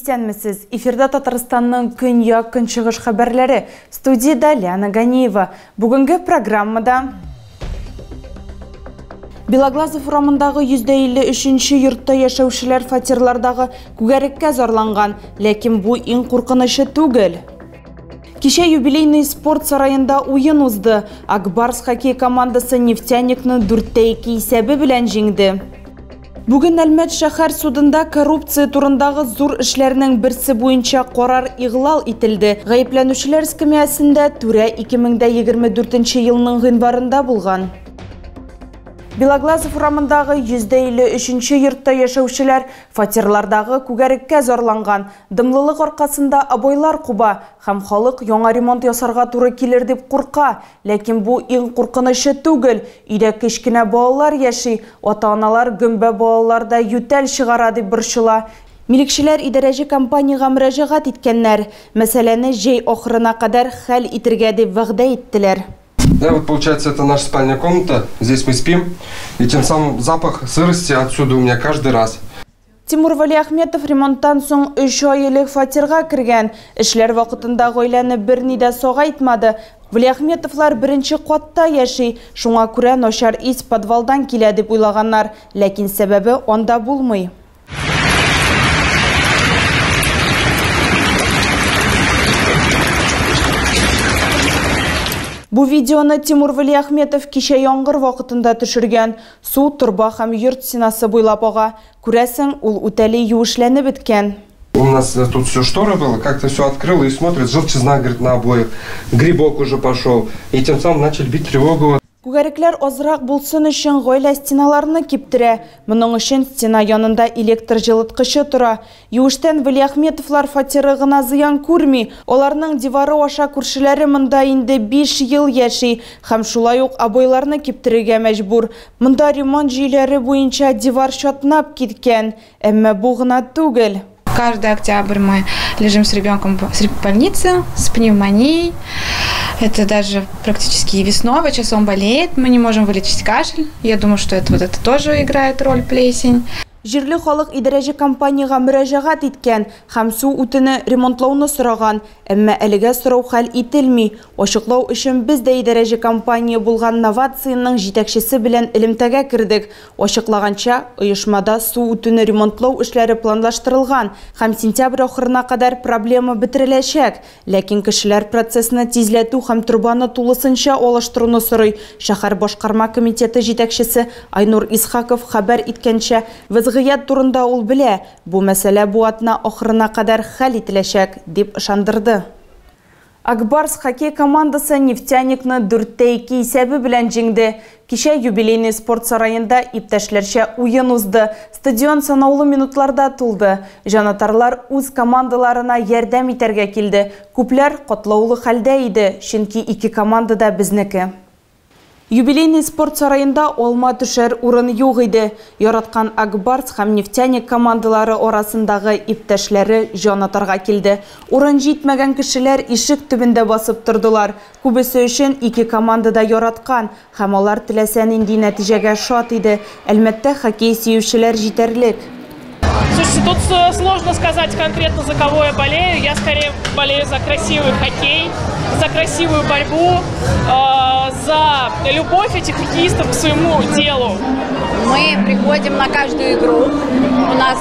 Исәнмесез, эфирда Татарстанның көньяк көнчыгыш хәбәрләре. Студияда Ляна Ганиева. Бүгенге программада Белоглазов урамындагы 153-нче йортта яшәүчеләр фатирлардагы күгәреккә зарланган, ләкин бу иң куркынычлы түгел. Кичә юбилейный спорт сарайында уен узды. Акбарс хоккей командасы Нефтяникны 4-2 исәбе белән җиңде. Бүген Әлмәт шәһәр судында коррупция турындагы зур эшләрнең берсе буенча карар иглал ителде. Гаепләнүчеләр эскәмиясендә түрә 2024 елның гыйнварында булган. Белоглазов урамындагы 153-нче йортта яшәүчеләр фатирлардагы күгәреккә зарланган. Дымлылык аркасында абойлар куба һәм халык яңа ремонт ясарга туры килер дип курка. Ләкин бу иң куркынычлы түгел. Өйдә кечкенә балалар яши, ата-аналар гөмбә балаларда ютәл чыгара дип борчыла. Милекчеләр идарәче компанияга мөрәҗәгать иткәннәр. Мәсьәләне җәй ахырына кадәр хәл итәргә дип вәгъдә иттеләр. Да, вот получается, это наша спальная комната, здесь мы спим, и тем самым запах сырости отсюда у меня каждый раз. Тимур Валиахметов ремонттан соң 3 айлык фатирга кергән. Эшләр вакытында гаиләне берни дә сагайтмады. Валиахметовлар беренче катта яши, шуңа күрә начар ис подвалдан килә дип уйлаганнар, ләкин сәбәбе анда булмый. Бу видеоны Тимур Валиахметов кичә яңгыр вакытында төшергән. Су, торба һәм йорт стенасы буйлап ага. Күрәсең, ул үтәле юешләнеп беткән. У нас тут все шторы было, как-то все открыло и смотрит, желтизна, говорит, на обоях, грибок уже пошел, и тем самым начали бить тревогу. Күгәрекләр азрак булсын өчен гаилә стеналарны киптерә. Моның өчен стена янында электр җылыткычы тора. Юештән Валиахметовлар фатиры гына зыян күрми. Аларның дивары аша күршеләре монда инде 5 ел яши һәм шулай ук абойларны киптерергә мәҗбүр. Монда ремонт җөйләре буенча дивар чатнап киткән, әмма бу гына түгел. Каждый октябрь мы лежим с ребенком в больнице с пневмонией. Это даже практически весной, сейчас он болеет, мы не можем вылечить кашель. Я думаю, что это тоже играет роль плесень. Җирле халык идарәче компанияга мөрәҗәгать иткән һәм су үтене ремонтлауны сораган, әмма әлегә сорау хәл ителми. Ачыклау өчен без дә идарәче компания булган Новацияның җитәкчесе белән элемтәгә кердек. Ачыклаганча, оешмада су үтене ремонтлау эшләре планлаштырылган һәм сентябрь ахырына кадәр проблема бетереләчәк. Ләкин кешеләр процессны тизләтү һәм турбаны тулысынча алыштыруны сорый. Шәһәр башкарма комитеты җитәкчесе Айнур Исхаков хәбәр иткәнчә, вазгыять турында ул белә, бу мәсьәлә бу атна ахырына кадәр хәл ителәчәк дип ышандырды. Акбарс хоккей командасы Нефтяникны 4-2 исәбе белән җиңде. Кичә юбилейный спорт сарайында иптәшләрчә уен узды. Стадион санаулы минутларда тулды. Җанатарлар үз командаларына ярдәм итәргә килде. Күпләр катлаулы хәлдә иде, чөнки ике команда да безнеке. Юбилейный спорт сарайында алма төшәр урын юк иде. Яраткан Акбарс һәм Нефтяник командалары арасындагы иптәшләре җанатарга килде. Урын җитмәгән кешеләр ишек төбендә басып тордылар. Күбесе өчен ике команда да яраткан һәм алар теләсә нинди нәтиҗәгә шат иде. Әлбәттә, хоккей сөючеләр җитәрлек. Слушайте, тут сложно сказать конкретно, за кого я болею. Я скорее болею за красивый хоккей, за красивую борьбу, за любовь этих хоккеистов к своему делу. Мы приходим на каждую игру. У нас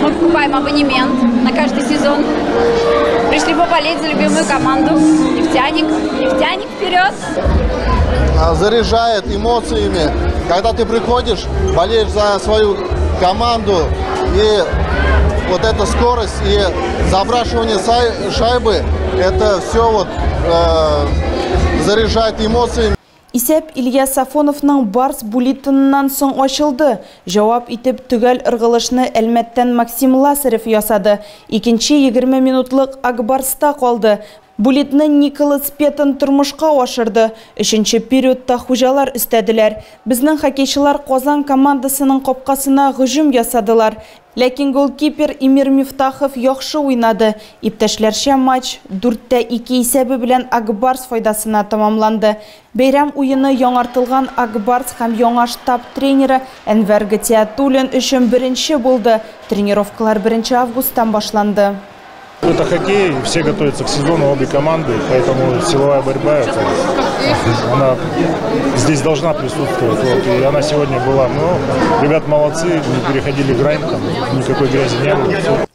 мы покупаем абонемент на каждый сезон. Пришли поболеть за любимую команду. Нефтяник. Нефтяник вперед! Заряжает эмоциями. Когда ты приходишь, болеешь за свою команду, и вот эта скорость и забрасывание шайбы, это все вот заряжает эмоциями. Исәп Илья Сафоновның Барс булитыннан соң ачылды. Җавап итеп төгәл ыргылышны Әлмәттән Максим Ласарев ясады. Икенче 20 минутлык Акбарста калды. Булитны Николас Петтон тормышка ашырды. Үшінші периодта хужалар үстәделәр. Безнең хоккейчылар Казан командасының капкасына гыжым ясадылар. Ләкин голкипер Имир Мифтахов яхшы уйнады. Иптәшләрчә матч 4-2 исәбе белән Акбарс файдасына тамамланды. Бәйрәм уены яңартылган Акбарс һәм яңа штаб тренеры Әнвәр Гатиатуллин өчен беренче булды. Тренировкалар 1 августтан башланды. Это хоккей, все готовятся к сезону, обе команды, поэтому силовая борьба, она здесь должна присутствовать. Вот, и она сегодня была. Но ребят молодцы, не переходили грань, там, никакой грязи не было.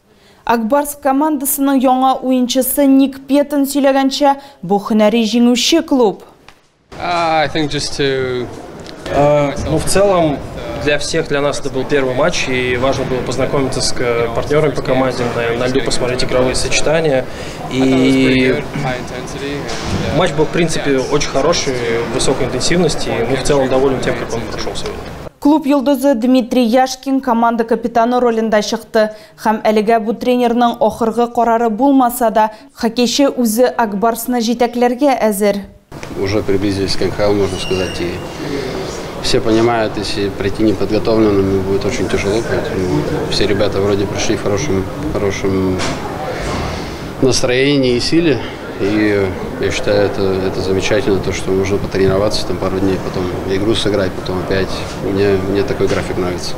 Акбарс командасының яңа уенчысы Ник Петтон сөйләгәнчә, бу һөнәри җиңүче клуб. В целом, для всех, для нас это был первый матч, и важно было познакомиться с партнерами по команде, на льду посмотреть игровые сочетания. И матч был, в принципе, очень хороший, высокой интенсивности, и мы в целом довольны тем, как он прошел сегодня. Клуб йолдызы Дмитрий Яшкин команда капитаны ролында чыкты. Һәм әлегә бу тренерның ахыргы карары булмаса да, хоккейчы үзе Акбарсны җитәкләргә әзер. Уже приблизились к НХЛ, можно сказать, и все понимают, если прийти неподготовленными, будет очень тяжело, поэтому все ребята вроде пришли в хорошем настроении и силе, и я считаю, это замечательно, то, что можно потренироваться там пару дней, потом игру сыграть, потом опять. Мне такой график нравится.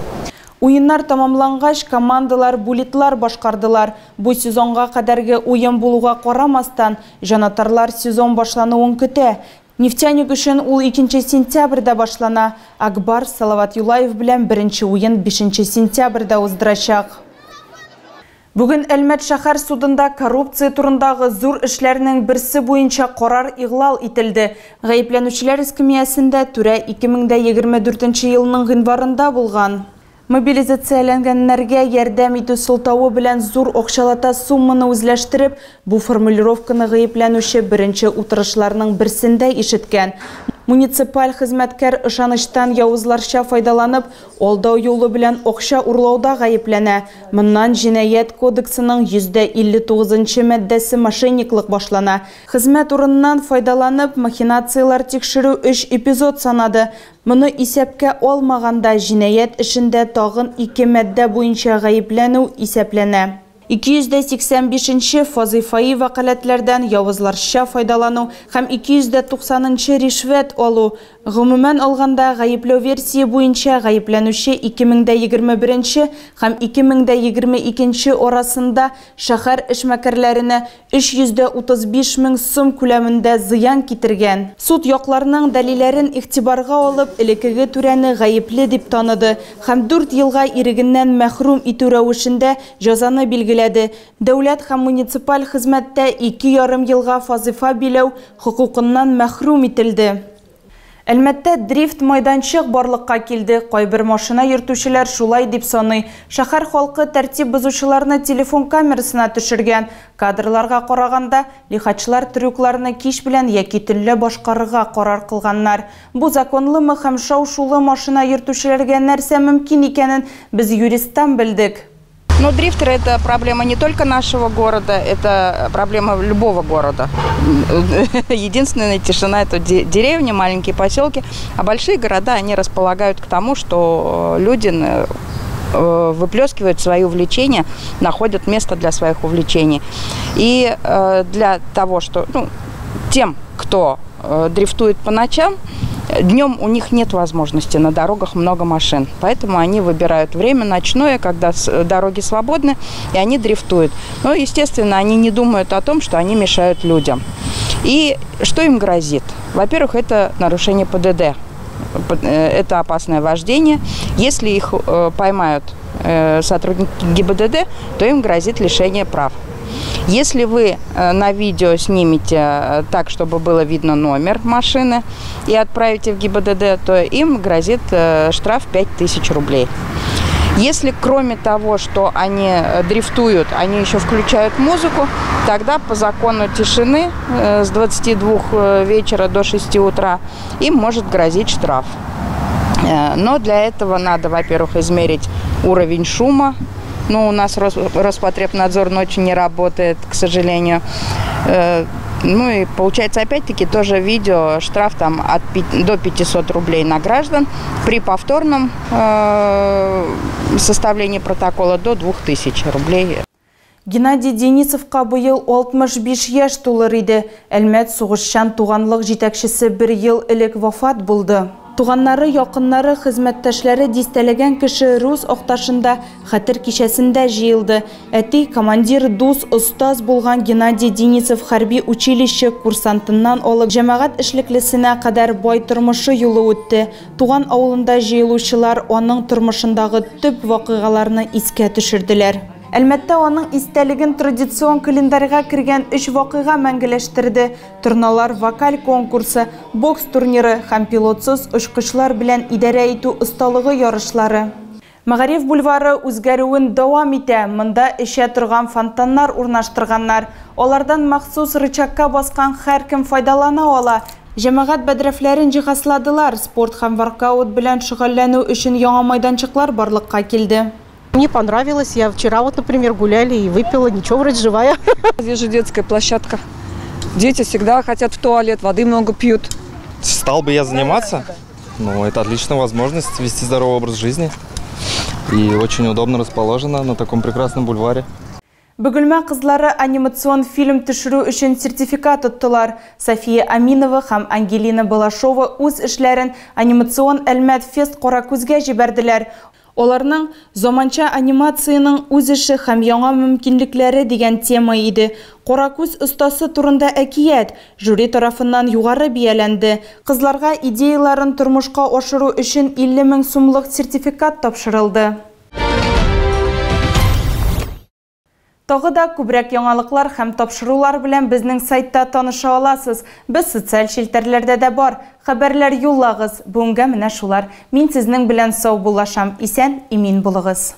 Уеннар тамамлангач, командалар, булитлар башкардылар. Бу сезонга кадәрге уен булуга карамастан, жанатарлар сезон башлануын көтә. Нефтяник өчен ул 2 сентябрьдә башлана. Акбар Салават Юлаев белән 1 уен 5 сентябрьдә уздырачак. Бүген Әлмәт шәһәр судында коррупция турындагы зур эшләрнең берсе буенча карар иглал ителде. Гаепләнүчеләр эскәмиясендә түрә 2024 елның гыйнварында булган. Мобилизацияләнгәннәргә ярдәм итү сылтавы белән зур акчалата сумманы үзләштереп, бу формулировканы гаепләнүче беренче утырышларның берсендә ишеткән. Муниципаль хезмәткәр ышаныштан явызларча файдаланып, алдау юлы белән акча урлауда гаепләнә. Моннан җинаять кодексының 159-нчы маддәсе мошенниклык башлана. Хезмәт урыннан файдаланып, махинациялар тикшерү 3 эпизод санады. Моны исәпкә алмаганда җинаять эшендә тагын 2 маддә буенча гаепләнү исәпләнә. 285-нче фазыйфаи вәкаләтләрдән явызларча файдалану һәм 290-нчы ришвәт алу. Гомумән алганда гаепләү версия буенча гаепләнүче 2021 һәм 2022 арасында шәһәр эшмәкәрләренә 335 мең сум күләмендә зыян китергән. Суд якларның дәлилләрен игътибарга алып, элекеге түрәне гаепле дип таныды һәм 4 елга ирегеннән мәхрүм итү рәвешендә җәзаны билгеләде. Дәүләт һәм муниципаль хезмәттә 2,5 елга фазыйфа биләү хокукыннан мәхрүм ителде. Әлмәттә дрифт майданчык барлыкка килде. Кайбер машина йөртүчеләр шулай дип саный. Шәһәр халкы тәртип бозучыларны телефон камерасына төшергән. Кадрларга караганда, лихачылар трюкларны кич белән яки төнлә башкарырга карар кылганнар. Бу законлымы һәм шау-шулы машина йөртүчеләргә нәрсә мөмкин икәнен без юристтан белдек. Но дрифтеры – это проблема не только нашего города, это проблема любого города. Единственная тишина – это деревни, маленькие поселки. А большие города, они располагают к тому, что люди выплескивают свои увлечения, находят место для своих увлечений. И для того, что тем, кто дрифтует по ночам, днем у них нет возможности, на дорогах много машин. Поэтому они выбирают время ночное, когда дороги свободны, и они дрифтуют. Но, естественно, они не думают о том, что они мешают людям. И что им грозит? Во-первых, это нарушение ПДД. Это опасное вождение. Если их поймают сотрудники ГИБДД, то им грозит лишение прав. Если вы на видео снимете так, чтобы было видно номер машины и отправите в ГИБДД, то им грозит штраф 5000 рублей. Если кроме того, что они дрифтуют, они еще включают музыку, тогда по закону тишины с 22 вечера до 6 утра им может грозить штраф. Но для этого надо, во-первых, измерить уровень шума. Но у нас Роспотребнадзор ночью не работает, к сожалению. Ну и получается опять-таки тоже видео, штраф там до 500 рублей на граждан, при повторном составлении протокола до 2000 рублей. Геннадий Денисовқа быйыл 65 яш тулыр иде. Әлмәт сугышчан туганлык җитәкчесе 1 ел элек вафат булды. Туганнары, якыннары, хезмәттәшләре дистәләгән кеше Рус окташында хәтер кичәсендә җыелды. Әти, командир, дус, остаз булган Геннадий Денисов хәрби училище курсантыннан алып җәмәгать эшлеклесенә кадәр бай тормышы юлы үтте. Туган авылында җыелучылар аның тормышындагы төп вакыйгаларны искә төшерделәр. Әлмәттә аның истәлеген традицион календарьга кергән 3 вакыйга мәңгеләштерде. Торналар, вокаль конкурсы, бокс турниры һәм пилотсыз очкычлар белән идарә итү осталыгы ярышлары. Мәгариф бульвары үзгәрүен дәвам итә. Монда эшә торган фонтаннар урнаштырганнар. Алардан махсус рычагка баскан һәркем файдалана ала. Җәмәгать бәдрәфләрен җиһазладылар. Спорт һәм воркаут белән шөгыльләнү өчен яңа майданчыклар барлыкка килде. Мне понравилось. Я вчера вот, например, гуляли и выпила. Ничего, вроде живая. Здесь же детская площадка. Дети всегда хотят в туалет, воды много пьют. Стал бы я заниматься? Ну, это отличная возможность вести здоровый образ жизни. И очень удобно расположено на таком прекрасном бульваре. Бөгелмә кызлары анимацион фильм төшерү өчен сертификат тоттылар. София Аминова һәм Ангелина Балашова үз эшләрен анимацион Әлмәт фест Каракүзгә җибәрделәр. Оларның заманча анимацияның үз эше һәм яңа мөмкинлекләре дигән тема иде. Каракүз остасы турында әкият жюри тарафыннан югары бияләнде. Кызларга идеяларын тормышка ашыру өчен 50 000 сумлык сертификат тапшырылды. Тагы да күбрәк яңалыклар һәм тапшырулар белән безнең сайтта таныша аласыз. Без социаль челтәрләрдә дә бар. Хәбәрләр юллагыз. Бүгенгә менә шулар. Мин сезнең белән сау булашам. Исән, имин булыгыз.